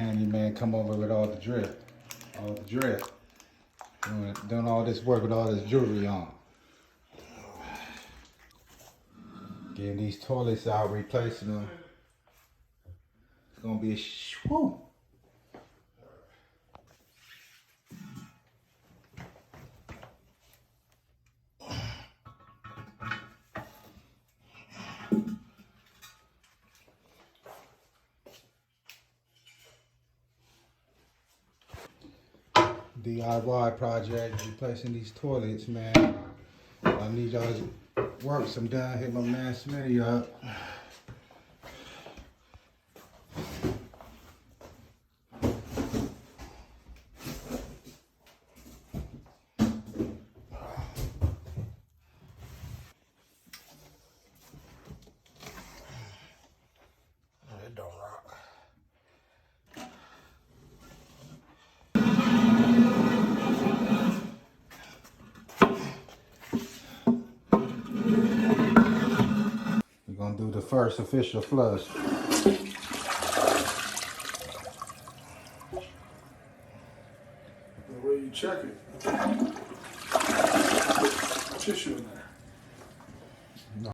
handyman come over with all the drip. Doing all this work with all this jewelry on. Getting these toilets out, replacing them. It's gonna be a whoo. DIY project, replacing these toilets, man. I need y'all's work some done. Hit my man Smitty up. It don't rock. We're gonna do the first official flush. The way you check it. Tissue in there.